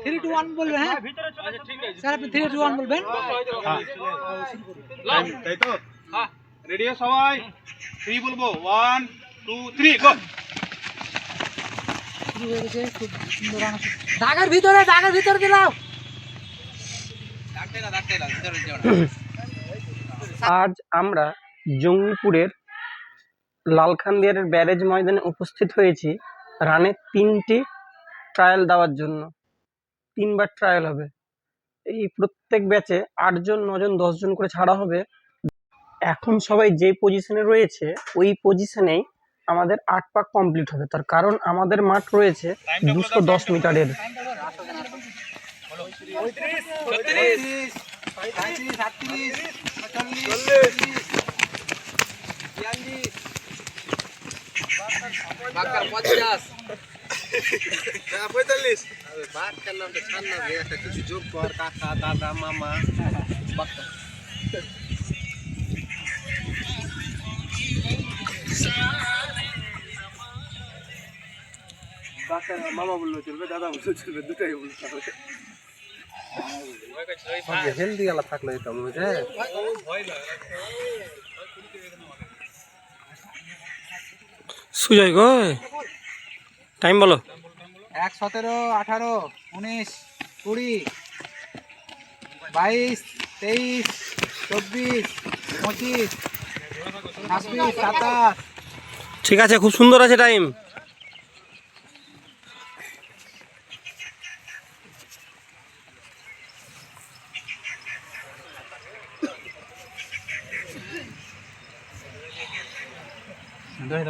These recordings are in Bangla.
3 2 1 বলবেন। হ্যাঁ স্যার আপনি 3 2 1 বলবেন। তাই তো হ্যাঁ রেডি সবাই 3 বলবো 1 2 3 গো। শুরু হয়ে গেছে খুব সুন্দর রান। দাগের ভিতরে দিলাও। আজ আমরা জঙ্গিপুরের লালখান্দিয়ারের ব্যারেজ ময়দানে উপস্থিত হয়েছি রানের 3টি ট্রায়াল দেওয়ার জন্য। 3বার ট্রায়াল হবে। এই প্রত্যেক ব্যাচে 8 জন 9 জন 10 জন করে ছাড়া হবে। এখন সবাই যে পজিশনে রয়েছে ওই পজিশনেই আমাদের 8 পাক কমপ্লিট হবে। তার কারণ আমাদের মাঠ রয়েছে 210 মিটারের। কিছু যোগ কর কাকা দাদা মামা মামা বললো চলবে দাদা বললো চলবে দুটাই বলতে হবে। হেলদি গেলা থাকলে সুজয় গো টাইম বলো। 1 17 18 19 20 22 23 24 25 26 27। ঠিক আছে, খুব সুন্দর আছে টাইম।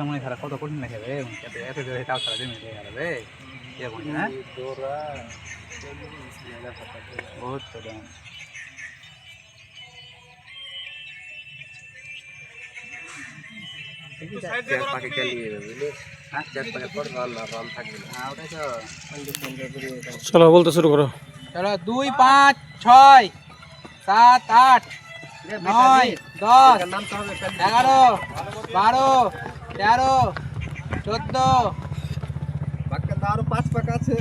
মনে খারাপ কত কঠিন লাগে রে এত জোরে তাও সারা দিন মিলে গেল রে হ্যাঁ বহুত দাম। চলো বলতে শুরু করো। চলো 2 5 6 7 8 9 10 11 12 13 14 আরো 5 পাক আছে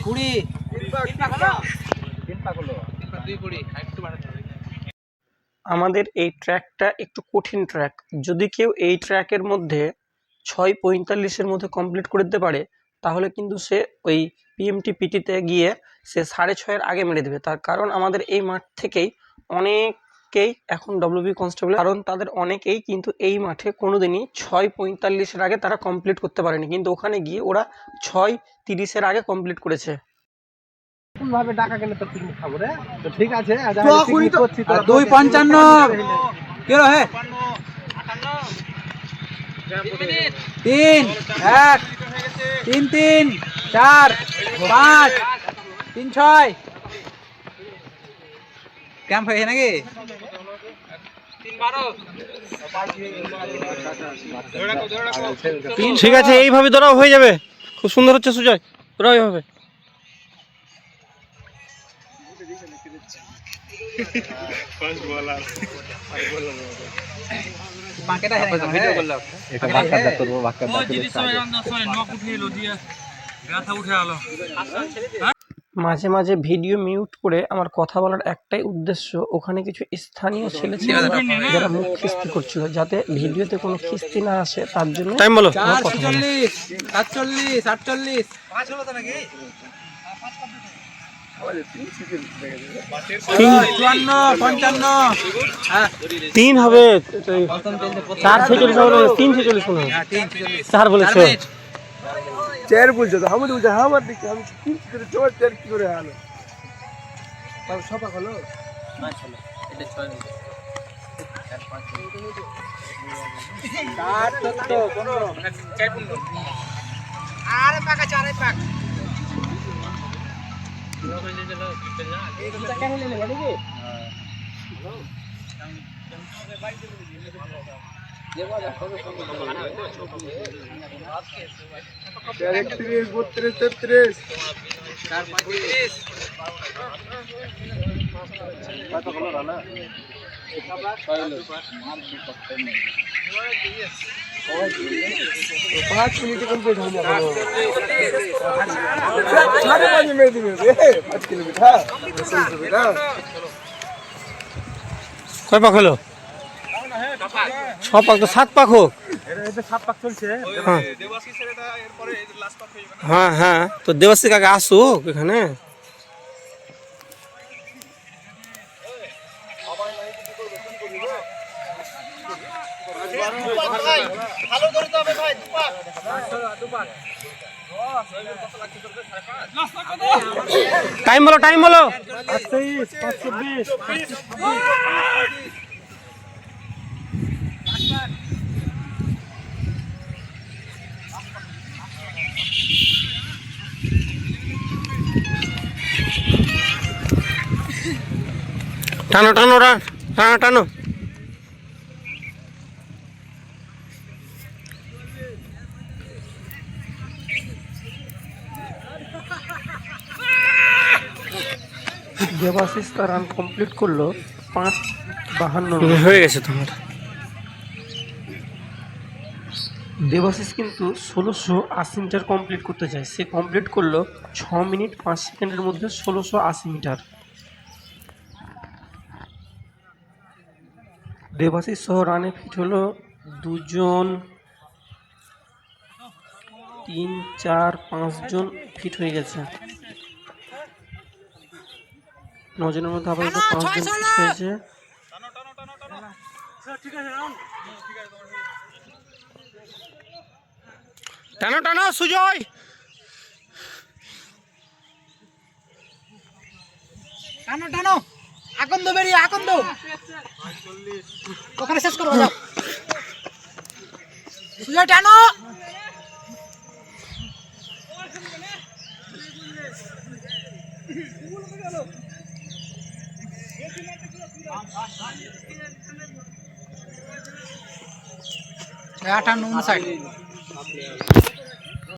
20 আমাদের এই ট্র্যাকটা একটু কঠিন ট্র্যাক। যদি কেউ এই ট্র্যাকের মধ্যে 6:45-এর মধ্যে কমপ্লিট করে দিতে পারে তাহলে কিন্তু সে ওই পিএমটি পিটিতে গিয়ে সে 6:30-এর আগে মেরে দেবে। তার কারণ আমাদের এই মাঠ থেকেই অনেকেই এখন ডব্লিউবি কনস্টেবল, কারণ তাদের অনেকেই কিন্তু এই মাঠে কোনোদিনই 6:45-এর আগে তারা কমপ্লিট করতে পারেনি, কিন্তু ওখানে গিয়ে ওরা 6:30-এর আগে কমপ্লিট করেছে। ভাবে ডাকা গেলে তো পিকনিক খাবো রে। তো ঠিক আছে 2 55 কি রে হে 3 1 3 3 4 5 3 6 ক্যাম্প হয়ে নাকি 3 12 ঠিক আছে, এইভাবে দৌড়াও হয়ে যাবে। খুব সুন্দর হচ্ছে সুজয়, দৌড়াও এইভাবে। মাঝে মাঝে ভিডিও মিউট করে আমার কথা বলার একটাই উদ্দেশ্য, ওখানে কিছু স্থানীয় ছেলে ছিল যারা মুখ খিস্তি করছিল, যাতে ভিডিওতে কোনো খিস্তি না আসে তার জন্য। টাইম বলো। 46 47 48 5 হলো তো নাকি 3 হবে 4 46 হবে 3 46 শুনো 4 বলেছো 4 বলছো তো আমি বলছি আমার দিকে আমি 3 করে 4 কি করে হলো তাও সবা হলো 5 হলো এটা 6 হলো 4 5 4 14 15 4 15 আরে পাকা 4 পাক 5 মিনিটে কমপ্লিট হয়ে যাবে 5.5 মিনিট দিবে 5 কিলোমিটার কয় পাক হলো? 6 পাক তো 7 পাক হোক। এটা 7 পাক চলছে। হ্যাঁ দেবাশিসের এটা এরপরে এই লাস্ট পাক হয়ে যাবে না? হ্যাঁ হ্যাঁ, তো দেবাশিস কাকা আসুক এখানে। ভালো করতে হবে ভাই, 2 পাক। টাইম বলো, টাইম বলো। 28 520 টানো টানো টানো টানো। দেবাশিস তার রান কমপ্লিট করলো 5:52 হয়ে গেছে তোমার। দেবাশিস কিন্তু 1680 মিটার কমপ্লিট করতে চায়, সে কমপ্লিট করলো 6 মিনিট 5 সেকেন্ডের মধ্যে 1680 মিটার। দেবাশিস সহ রানে ফিট হলো 2 জন, 3 4 5 জন ফিট হয়ে গেছে। 9 জনের মধ্যে আবার 5 জন ফিট হয়েছে। টানো টানো সুজয়। টানো টানো, আকন্দ বেরিয়ে আকন্দ, ওখানে শেষ করবো যাও। সুজয় টানো। টানো সাইড